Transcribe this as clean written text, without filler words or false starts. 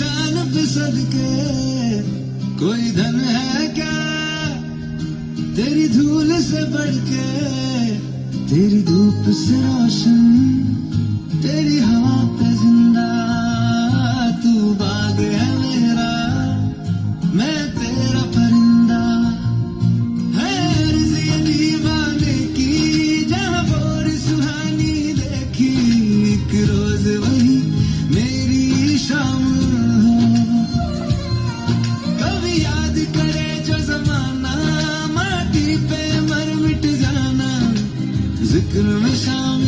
शान पे सदके कोई धन है क्या तेरी धूल से बढ़ के, तेरी धूप से रोशन, तेरी हवा पे जिंदा, तू बाग है मेरा, मैं तेरा परिंदा। है अर्ज़ ये दीवाने की, जहाँ बोर सुहानी देखी, एक रोज वही मेरी शाम हो। कभी याद करे जो जमाना, माटी पे मर मिट जाना, जिक्र में शाम